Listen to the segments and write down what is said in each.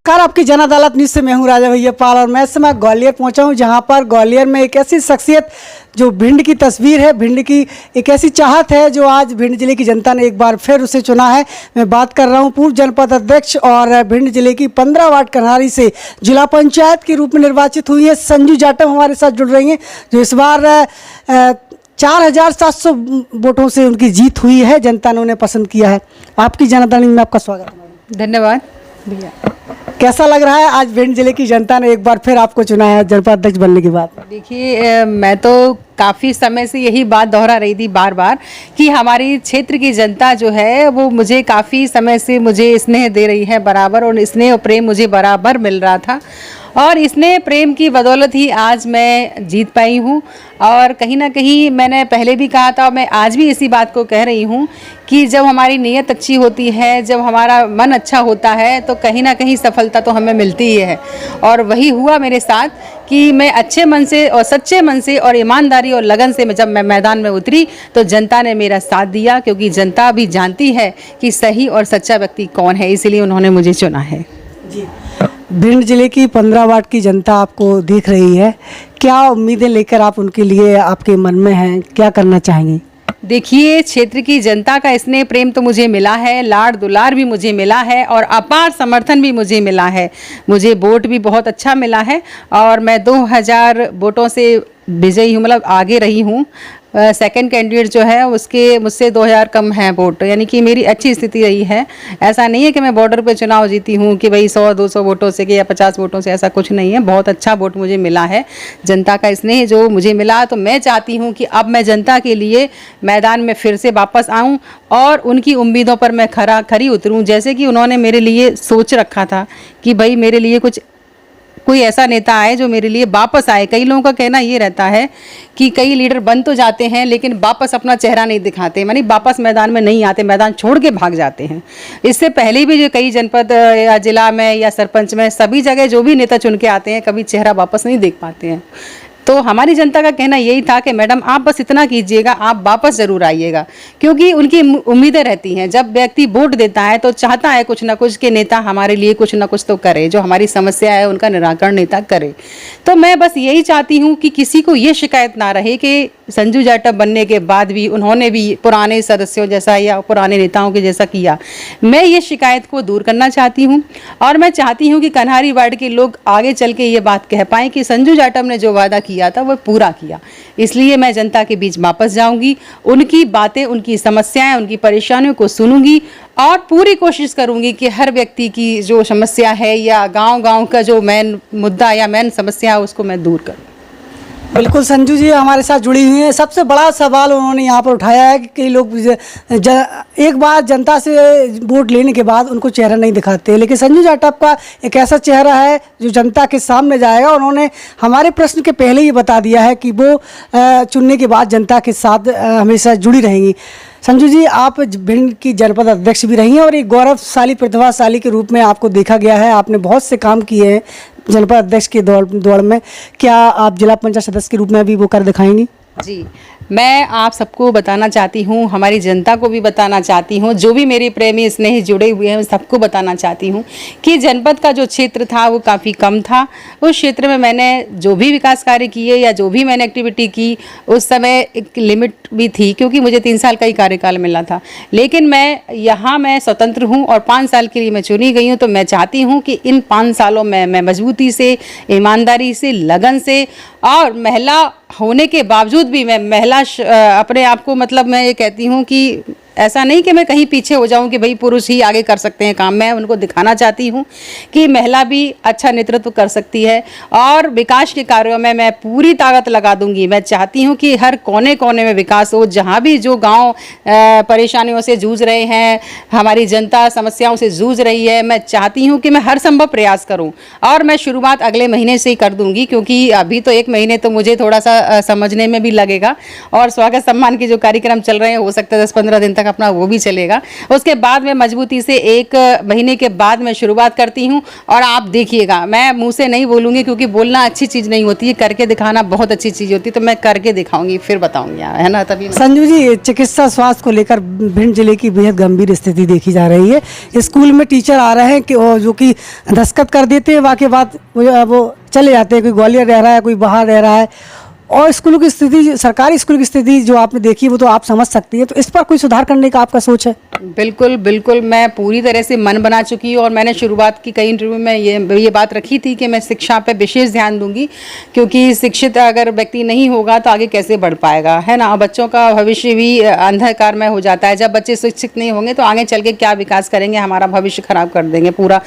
नमस्कार, आपकी जन अदालत न्यूज़ से मैं हूं राजा भैया पाल और मैं इस समय ग्वालियर पहुंचा हूं, जहां पर ग्वालियर में एक ऐसी शख्सियत जो भिंड की तस्वीर है, भिंड की एक ऐसी चाहत है जो आज भिंड जिले की जनता ने एक बार फिर उसे चुना है। मैं बात कर रहा हूं पूर्व जनपद अध्यक्ष और भिंड जिले की 15 वार्ड कन्हारी से जिला पंचायत के रूप में निर्वाचित हुई है संजू जाटव हमारे साथ जुड़ रही हैं, जो इस बार 4700 वोटों से उनकी जीत हुई है। जनता ने उन्हें पसंद किया है। आपकी जन अदालत में आपका स्वागत है। धन्यवाद भैया। कैसा लग रहा है आज भिंड जिले की जनता ने एक बार फिर आपको चुना है जनपद अध्यक्ष बनने के बाद? देखिए, मैं तो काफ़ी समय से यही बात दोहरा रही थी बार बार कि हमारी क्षेत्र की जनता जो है वो मुझे काफ़ी समय से मुझे स्नेह दे रही है बराबर, और स्नेह और प्रेम मुझे बराबर मिल रहा था, और स्नेह प्रेम की बदौलत ही आज मैं जीत पाई हूँ। और कहीं ना कहीं मैंने पहले भी कहा था और मैं आज भी इसी बात को कह रही हूँ कि जब हमारी नीयत अच्छी होती है, जब हमारा मन अच्छा होता है, तो कहीं ना कहीं सफलता तो हमें मिलती ही है। और वही हुआ मेरे साथ कि मैं अच्छे मन से और सच्चे मन से और ईमानदारी और लगन से जब मैं मैदान में उतरी तो जनता ने मेरा साथ दिया, क्योंकि जनता भी जानती है कि सही और सच्चा व्यक्ति कौन है, इसीलिए उन्होंने मुझे चुना है। जी, भिंड जिले की 15 वार्ड की जनता आपको देख रही है, क्या उम्मीदें लेकर आप उनके लिए आपके मन में हैं, क्या करना चाहेंगी? देखिए, क्षेत्र की जनता का स्नेह प्रेम तो मुझे मिला है, लाड़ दुलार भी मुझे मिला है और अपार समर्थन भी मुझे मिला है। मुझे वोट भी बहुत अच्छा मिला है और मैं 2000 वोटों से विजयी हूँ, मतलब आगे रही हूँ। सेकंड कैंडिडेट जो है उसके मुझसे 2000 कम है वोट, यानी कि मेरी अच्छी स्थिति रही है। ऐसा नहीं है कि मैं बॉर्डर पे चुनाव जीती हूँ कि भाई 100-200 वोटों से या 50 वोटों से, ऐसा कुछ नहीं है। बहुत अच्छा वोट मुझे मिला है, जनता का स्नेह जो मुझे मिला। तो मैं चाहती हूँ कि अब मैं जनता के लिए मैदान में फिर से वापस आऊँ और उनकी उम्मीदों पर मैं खरी उतरूँ, जैसे कि उन्होंने मेरे लिए सोच रखा था कि भाई मेरे लिए कोई ऐसा नेता आए जो मेरे लिए वापस आए। कई लोगों का कहना ये रहता है कि कई लीडर बन तो जाते हैं लेकिन वापस अपना चेहरा नहीं दिखाते, मानी वापस मैदान में नहीं आते, मैदान छोड़ के भाग जाते हैं। इससे पहले भी जो कई जनपद या जिला में या सरपंच में सभी जगह जो भी नेता चुन के आते हैं, कभी चेहरा वापस नहीं देख पाते हैं। तो हमारी जनता का कहना यही था कि मैडम आप बस इतना कीजिएगा, आप वापस ज़रूर आइएगा, क्योंकि उनकी उम्मीदें रहती हैं। जब व्यक्ति वोट देता है तो चाहता है कुछ ना कुछ कि नेता हमारे लिए कुछ ना कुछ तो करे, जो हमारी समस्या है उनका निराकरण नेता करे। तो मैं बस यही चाहती हूँ कि किसी को ये शिकायत ना रहे कि संजू जाटव बनने के बाद भी उन्होंने भी पुराने सदस्यों जैसा या पुराने नेताओं के जैसा किया। मैं ये शिकायत को दूर करना चाहती हूँ और मैं चाहती हूँ कि कन्हारी वार्ड के लोग आगे चल के ये बात कह पाएँ कि संजू जाटव ने जो वादा किया था वो पूरा किया। इसलिए मैं जनता के बीच वापस जाऊंगी, उनकी बातें, उनकी समस्याएं, उनकी परेशानियों को सुनूंगी और पूरी कोशिश करूंगी कि हर व्यक्ति की जो समस्या है या गांव-गांव का जो मेन मुद्दा या मेन समस्या है उसको मैं दूर करूं। बिल्कुल, संजू जी हमारे साथ जुड़ी हुई हैं। सबसे बड़ा सवाल उन्होंने यहाँ पर उठाया है कि कई लोग एक बार जनता से वोट लेने के बाद उनको चेहरा नहीं दिखाते, लेकिन संजू जाटव का एक ऐसा चेहरा है जो जनता के सामने जाएगा। उन्होंने हमारे प्रश्न के पहले ही बता दिया है कि वो चुनने के बाद जनता के साथ हमेशा जुड़ी रहेंगी। संजू जी, आप भिंड की जनपद अध्यक्ष भी रही हैं और एक गौरवशाली प्रतिभाशाली के रूप में आपको देखा गया है। आपने बहुत से काम किए हैं जनपद अध्यक्ष के दौड़ में। क्या आप जिला पंचायत सदस्य के रूप में भी वो कर दिखाएंगी? जी, मैं आप सबको बताना चाहती हूँ, हमारी जनता को भी बताना चाहती हूँ, जो भी मेरे प्रेमी स्नेही जुड़े हुए हैं सबको बताना चाहती हूँ कि जनपद का जो क्षेत्र था वो काफ़ी कम था। उस क्षेत्र में मैंने जो भी विकास कार्य किए या जो भी मैंने एक्टिविटी की, उस समय एक लिमिट भी थी क्योंकि मुझे 3 साल का ही कार्यकाल मिला था। लेकिन मैं स्वतंत्र हूँ और 5 साल के लिए मैं चुनी गई हूँ। तो मैं चाहती हूँ कि इन 5 सालों में मैं मजबूती से, ईमानदारी से, लगन से और महिला होने के बावजूद भी मैं महिला अपने आप को, मतलब मैं ये कहती हूँ कि ऐसा नहीं कि मैं कहीं पीछे हो जाऊं कि भाई पुरुष ही आगे कर सकते हैं काम। मैं उनको दिखाना चाहती हूं कि महिला भी अच्छा नेतृत्व कर सकती है और विकास के कार्यों में मैं पूरी ताकत लगा दूंगी। मैं चाहती हूं कि हर कोने कोने में विकास हो, जहां भी जो गांव परेशानियों से जूझ रहे हैं, हमारी जनता समस्याओं से जूझ रही है, मैं चाहती हूँ कि मैं हर संभव प्रयास करूँ। और मैं शुरुआत अगले महीने से ही कर दूँगी, क्योंकि अभी तो 1 महीने तो मुझे थोड़ा सा समझने में भी लगेगा और स्वागत सम्मान के जो कार्यक्रम चल रहे हैं हो सकता है 10-15 दिन तक तक अपना वो भी चलेगा। उसके बाद मैं मजबूती से 1 महीने के बाद मैं शुरुआत करती हूँ, और आप देखिएगा, मैं मुँह से नहीं बोलूँगी क्योंकि बोलना अच्छी चीज़ नहीं होती है, करके दिखाना बहुत अच्छी चीज़ होती है। तो मैं करके दिखाऊंगी फिर बताऊँगी, है ना। तभी संजू जी, चिकित्सा स्वास्थ्य को लेकर भिंड जिले की बेहद गंभीर स्थिति देखी जा रही है। स्कूल में टीचर आ रहे हैं कि जो कि दस्तखत कर देते हैं, वाके बाद वो चले जाते हैं, कोई ग्वालियर रह रहा है, कोई बाहर रह रहा है, और स्कूलों की स्थिति, सरकारी स्कूल की स्थिति जो आपने देखी वो तो आप समझ सकती है। तो इस पर कोई सुधार करने का आपका सोच है? बिल्कुल बिल्कुल, मैं पूरी तरह से मन बना चुकी हूँ, और मैंने शुरुआत की कई इंटरव्यू में ये बात रखी थी कि मैं शिक्षा पे विशेष ध्यान दूंगी, क्योंकि शिक्षित अगर व्यक्ति नहीं होगा तो आगे कैसे बढ़ पाएगा, है ना। बच्चों का भविष्य भी अंधकार में हो जाता है। जब बच्चे शिक्षित नहीं होंगे तो आगे चल के क्या विकास करेंगे, हमारा भविष्य खराब कर देंगे पूरा।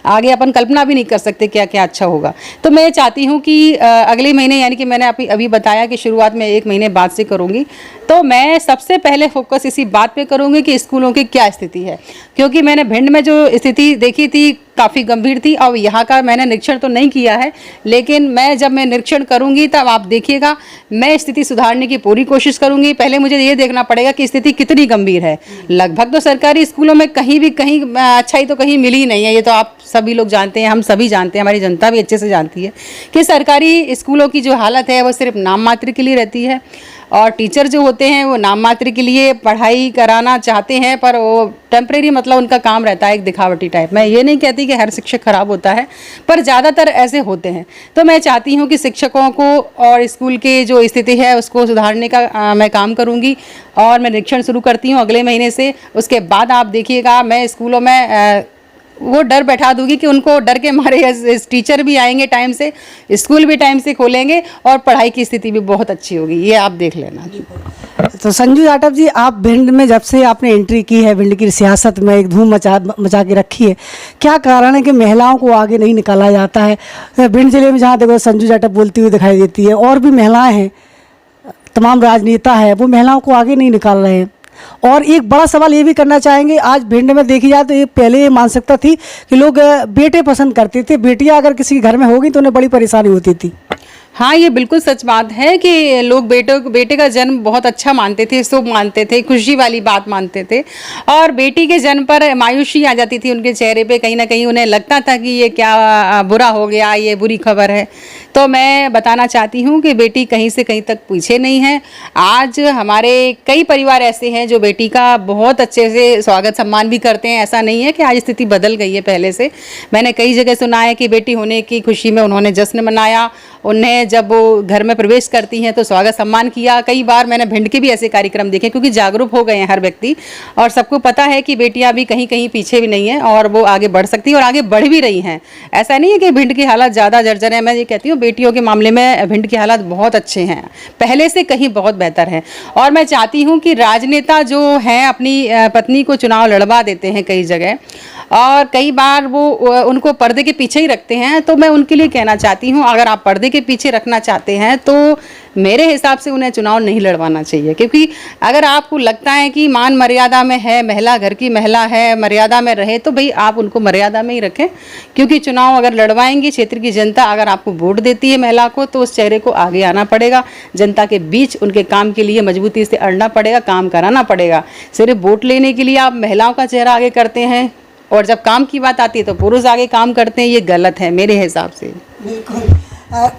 आगे अपन कल्पना भी नहीं कर सकते क्या क्या अच्छा होगा। तो मैं चाहती हूँ कि अगले महीने, यानी कि मैंने अभी बताया कि शुरुआत में 1 महीने बाद से करूँगी, तो मैं सबसे पहले फोकस इसी बात पे करूँगी कि स्कूलों की क्या स्थिति है, क्योंकि मैंने भिंड में जो स्थिति देखी थी काफ़ी गंभीर थी। और यहाँ का मैंने निरीक्षण तो नहीं किया है, लेकिन जब मैं निरीक्षण करूँगी तब आप देखिएगा, मैं स्थिति सुधारने की पूरी कोशिश करूँगी। पहले मुझे ये देखना पड़ेगा कि स्थिति कितनी गंभीर है। लगभग तो सरकारी स्कूलों में कहीं अच्छाई तो कहीं मिली नहीं है, ये तो आप सभी लोग जानते हैं, हम सभी जानते हैं, हमारी जनता भी अच्छे से जानती है कि सरकारी स्कूलों की जो हालत है वो सिर्फ नाम मात्र के लिए रहती है, और टीचर जो होते हैं वो नाम मात्र के लिए पढ़ाई कराना चाहते हैं, पर वो टेम्परेरी, मतलब उनका काम रहता है एक दिखावटी टाइप। मैं ये नहीं कहती कि हर शिक्षक खराब होता है, पर ज़्यादातर ऐसे होते हैं। तो मैं चाहती हूँ कि शिक्षकों को और स्कूल के जो स्थिति है उसको सुधारने का मैं काम करूँगी, और मैं निरीक्षण शुरू करती हूँ अगले महीने से। उसके बाद आप देखिएगा, मैं स्कूलों में वो डर बैठा दूंगी कि उनको डर के मारे टीचर भी आएंगे टाइम से, स्कूल भी टाइम से खोलेंगे, और पढ़ाई की स्थिति भी बहुत अच्छी होगी, ये आप देख लेना। तो संजू जाटव जी, आप भिंड में जब से आपने एंट्री की है, भिंड की सियासत में एक धूम मचा के रखी है, क्या कारण है कि महिलाओं को आगे नहीं निकाला जाता है? भिंड जिले में जहाँ देखो संजू जाटव बोलती हुई दिखाई देती है, और भी महिलाएं हैं, तमाम राजनेता है, वो महिलाओं को आगे नहीं निकाल रहे हैं। और एक बड़ा सवाल ये भी करना चाहेंगे, आज भिंड में देखी जाए तो ये पहले ये मानसिकता थी कि लोग बेटे पसंद करते थे, बेटियां अगर किसी के घर में होगी तो उन्हें बड़ी परेशानी होती थी। हाँ, ये बिल्कुल सच बात है कि लोग बेटे का जन्म बहुत अच्छा मानते थे, शुभ मानते थे, खुशी वाली बात मानते थे, और बेटी के जन्म पर मायूसी आ जाती थी उनके चेहरे पे। कहीं ना कहीं उन्हें लगता था कि ये क्या बुरा हो गया, ये बुरी खबर है। तो मैं बताना चाहती हूँ कि बेटी कहीं से कहीं तक पीछे नहीं है। आज हमारे कई परिवार ऐसे हैं जो बेटी का बहुत अच्छे से स्वागत सम्मान भी करते हैं। ऐसा नहीं है कि आज स्थिति बदल गई है पहले से। मैंने कई जगह सुना है कि बेटी होने की खुशी में उन्होंने जश्न मनाया, उन्हें जब वो घर में प्रवेश करती हैं तो स्वागत सम्मान किया। कई बार मैंने भिंड के भी ऐसे कार्यक्रम देखे, क्योंकि जागरूक हो गए हैं हर व्यक्ति, और सबको पता है कि बेटियां भी कहीं कहीं पीछे भी नहीं हैं, और वो आगे बढ़ सकती हैं और आगे बढ़ भी रही हैं। ऐसा नहीं है कि भिंड की हालत ज़्यादा जर्जर है। मैं ये कहती हूँ बेटियों के मामले में भिंड के हालात बहुत अच्छे हैं, पहले से कहीं बहुत बेहतर है। और मैं चाहती हूँ कि राजनेता जो हैं अपनी पत्नी को चुनाव लड़वा देते हैं कई जगह, और कई बार वो उनको पर्दे के पीछे ही रखते हैं। तो मैं उनके लिए कहना चाहती हूँ, अगर आप पर्दे के पीछे रखना चाहते हैं तो मेरे हिसाब से उन्हें चुनाव नहीं लड़वाना चाहिए। क्योंकि अगर आपको लगता है कि मान मर्यादा में है, महिला घर की महिला है, मर्यादा में रहे, तो भाई आप उनको मर्यादा में ही रखें। क्योंकि चुनाव अगर लड़वाएंगे, क्षेत्र की जनता अगर आपको वोट देती है महिला को, तो उस चेहरे को आगे आना पड़ेगा, जनता के बीच उनके काम के लिए मजबूती से अड़ना पड़ेगा, काम कराना पड़ेगा। सिर्फ वोट लेने के लिए आप महिलाओं का चेहरा आगे करते हैं, और जब काम की बात आती है तो पुरुष आगे काम करते हैं। ये गलत है मेरे हिसाब से। बिल्कुल।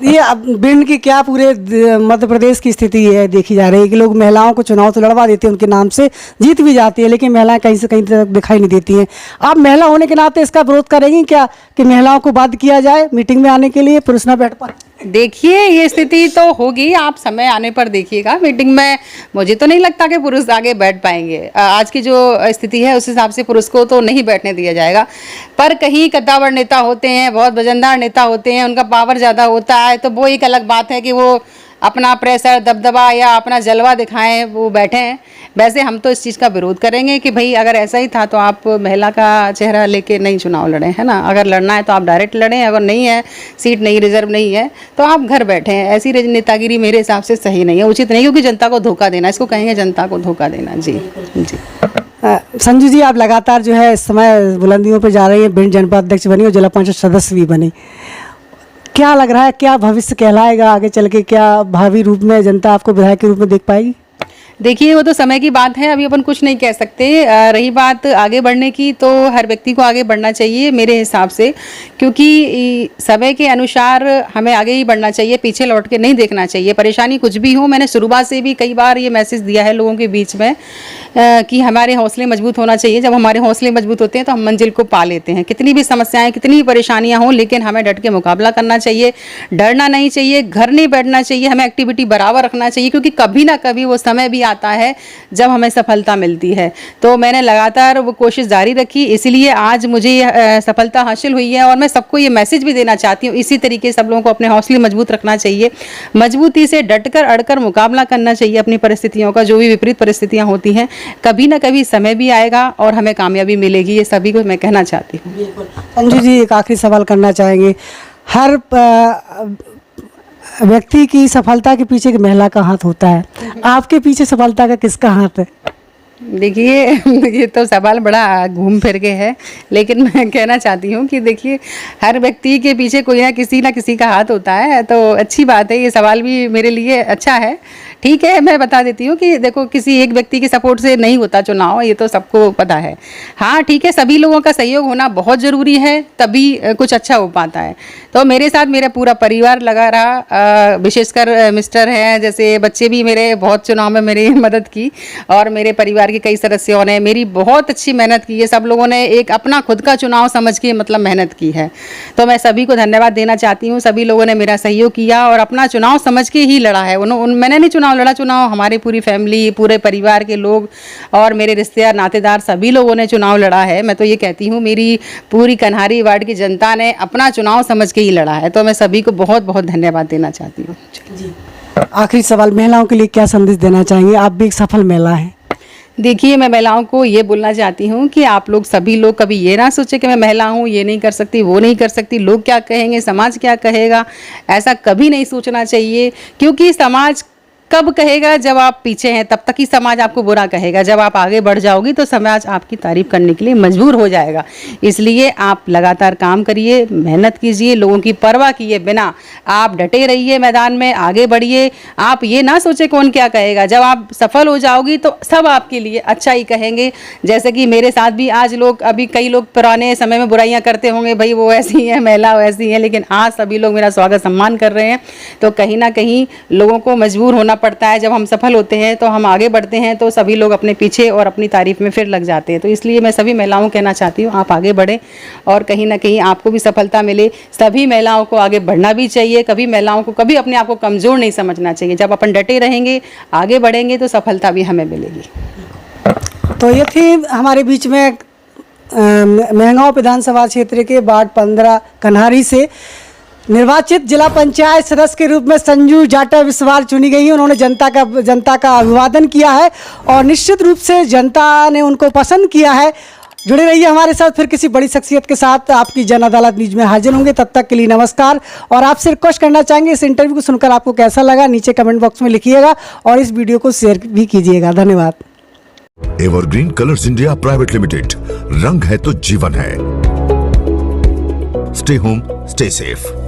ये अब भिंड की क्या पूरे मध्य प्रदेश की स्थिति है देखी जा रही है कि लोग महिलाओं को चुनाव तो लड़वा देते हैं, उनके नाम से जीत भी जाती है, लेकिन महिलाएं कहीं से कहीं तक दिखाई नहीं देती हैं। आप महिला होने के नाते इसका विरोध करेंगी क्या कि महिलाओं को बाध्य किया जाए मीटिंग में आने के लिए, पुरुष ना बैठ पाए? देखिए, ये स्थिति तो होगी, आप समय आने पर देखिएगा मीटिंग में। मुझे तो नहीं लगता कि पुरुष आगे बैठ पाएंगे। आज की जो स्थिति है उस हिसाब से पुरुष को तो नहीं बैठने दिया जाएगा। पर कहीं कद्दावर नेता होते हैं, बहुत वजनदार नेता होते हैं, उनका पावर ज़्यादा होता है, तो वो एक अलग बात है कि वो अपना प्रेशर, दबदबा या अपना जलवा दिखाएं, वो बैठे हैं। वैसे हम तो इस चीज़ का विरोध करेंगे कि भाई अगर ऐसा ही था तो आप महिला का चेहरा लेके नहीं चुनाव लड़ें, है ना। अगर लड़ना है तो आप डायरेक्ट लड़ें, अगर नहीं है, सीट नहीं, रिजर्व नहीं है, तो आप घर बैठे हैं। ऐसी नेतागिरी मेरे हिसाब से सही नहीं है, उचित नहीं, क्योंकि जनता को धोखा देना, इसको कहेंगे जनता को धोखा देना। जी जी। संजू जी, आप लगातार जो है इस समय बुलंदियों पर जा रही हैं, भिंड जनपद अध्यक्ष बनी और जिला परिषद सदस्य भी बनी। क्या लग रहा है, क्या भविष्य कहलाएगा आगे चल के? क्या भावी रूप में जनता आपको विधायक के रूप में देख पाएगी? देखिए वो तो समय की बात है, अभी अपन कुछ नहीं कह सकते। रही बात आगे बढ़ने की, तो हर व्यक्ति को आगे बढ़ना चाहिए मेरे हिसाब से, क्योंकि समय के अनुसार हमें आगे ही बढ़ना चाहिए, पीछे लौट के नहीं देखना चाहिए। परेशानी कुछ भी हो, मैंने शुरुआत से भी कई बार ये मैसेज दिया है लोगों के बीच में कि हमारे हौसले मजबूत होना चाहिए। जब हमारे हौसले मजबूत होते हैं तो हम मंजिल को पा लेते हैं। कितनी भी समस्याएं, कितनी भी परेशानियां हों, लेकिन हमें डट के मुकाबला करना चाहिए, डरना नहीं चाहिए, घर नहीं बैठना चाहिए, हमें एक्टिविटी बराबर रखना चाहिए, क्योंकि कभी ना कभी वो समय भी आता है जब हमें सफलता मिलती है। तो मैंने लगातार वो कोशिश जारी रखी, इसलिए आज मुझे सफलता हासिल हुई है। और मैं सबको ये मैसेज भी देना चाहती हूँ, इसी तरीके से सब लोगों को अपने हौसले मजबूत रखना चाहिए, मजबूती से डटकर अड़कर मुकाबला करना चाहिए अपनी परिस्थितियों का। जो भी विपरीत परिस्थितियाँ होती हैं, कभी ना कभी समय भी आएगा और हमें कामयाबी मिलेगी, ये सभी को मैं कहना चाहती हूँ। संजू जी, एक आखिरी सवाल करना चाहेंगे। हर व्यक्ति की सफलता के पीछे एक महिला का हाथ होता है, आपके पीछे सफलता का किसका हाथ है? देखिए ये तो सवाल बड़ा घूम फिर के है, लेकिन मैं कहना चाहती हूँ कि देखिए हर व्यक्ति के पीछे कोई ना किसी का हाथ होता है। तो अच्छी बात है, ये सवाल भी मेरे लिए अच्छा है। ठीक है, मैं बता देती हूँ कि देखो किसी एक व्यक्ति के सपोर्ट से नहीं होता चुनाव, ये तो सबको पता है। हाँ ठीक है, सभी लोगों का सहयोग होना बहुत ज़रूरी है, तभी कुछ अच्छा हो पाता है। तो मेरे साथ मेरा पूरा परिवार लगा रहा, विशेषकर मिस्टर हैं, जैसे बच्चे भी मेरे बहुत चुनाव में मेरी मदद की, और मेरे परिवार के कई सदस्यों ने मेरी बहुत अच्छी मेहनत की है। सब लोगों ने एक अपना खुद का चुनाव समझ के मतलब मेहनत की है। तो मैं सभी को धन्यवाद देना चाहती हूँ। सभी लोगों ने मेरा सहयोग किया और अपना चुनाव समझ के ही लड़ा है। मैंने नहीं चुनाव लड़ा, चुनाव हमारी पूरी फैमिली, पूरे परिवार के लोग और मेरे रिश्तेदार नातेदार सभी लोगों ने चुनाव लड़ा है। मैं तो ये कहती हूँ मेरी पूरी कन्हारी वार्ड की जनता ने अपना चुनाव समझ के ही लड़ा है। तो मैं सभी को बहुत बहुत धन्यवाद देना चाहती हूँ। जी, आखिरी सवाल, महिलाओं के लिए क्या संदेश देना चाहेंगे? आप भी एक सफल महिला हैं। देखिए मैं महिलाओं को ये बोलना चाहती हूँ कि आप लोग सभी लोग कभी ये ना सोचे कि मैं महिला हूँ, ये नहीं कर सकती, वो नहीं कर सकती, लोग क्या कहेंगे, समाज क्या कहेगा, ऐसा कभी नहीं सोचना चाहिए। क्योंकि समाज कब कहेगा? जब आप पीछे हैं तब तक ही समाज आपको बुरा कहेगा। जब आप आगे बढ़ जाओगी तो समाज आपकी तारीफ करने के लिए मजबूर हो जाएगा। इसलिए आप लगातार काम करिए, मेहनत कीजिए, लोगों की परवाह किए बिना आप डटे रहिए, मैदान में आगे बढ़िए। आप ये ना सोचे कौन क्या कहेगा। जब आप सफल हो जाओगी तो सब आपके लिए अच्छा ही कहेंगे। जैसे कि मेरे साथ भी आज लोग, अभी कई लोग पुराने समय में बुराइयां करते होंगे, भाई वो ऐसी है, महिला वैसी है, लेकिन आज सभी लोग मेरा स्वागत सम्मान कर रहे हैं। तो कहीं ना कहीं लोगों को मजबूर होना पड़ता है। जब हम सफल होते हैं तो हम आगे बढ़ते हैं, तो सभी लोग अपने पीछे और अपनी तारीफ में फिर लग जाते हैं। तो इसलिए मैं सभी महिलाओं को कहना चाहती हूँ, आप आगे बढ़ें और कहीं ना कहीं आपको भी सफलता मिले। सभी महिलाओं को आगे बढ़ना भी चाहिए। कभी महिलाओं को कभी अपने आप को कमज़ोर नहीं समझना चाहिए। जब अपन डटे रहेंगे, आगे बढ़ेंगे, तो सफलता भी हमें मिलेगी। तो ये थी हमारे बीच में महंगांव विधानसभा क्षेत्र के वार्ड 15 कन्हारी से निर्वाचित जिला पंचायत सदस्य के रूप में संजू जाटा विस्वाल चुनी गई हैं। उन्होंने जनता का अभिवादन किया है और निश्चित रूप से जनता ने उनको पसंद किया है। जुड़े रहिए हमारे साथ, फिर किसी बड़ी शख्सियत के साथ आपकी जन अदालत न्यूज में हाजिर होंगे। तब तक के लिए नमस्कार। और आपसे रिक्वेस्ट करना चाहेंगे, इस इंटरव्यू को सुनकर आपको कैसा लगा नीचे कमेंट बॉक्स में लिखिएगा और इस वीडियो को शेयर भी कीजिएगा। धन्यवाद। Evergreen colours India private limited, रंग है तो जीवन है। Stay home, stay safe.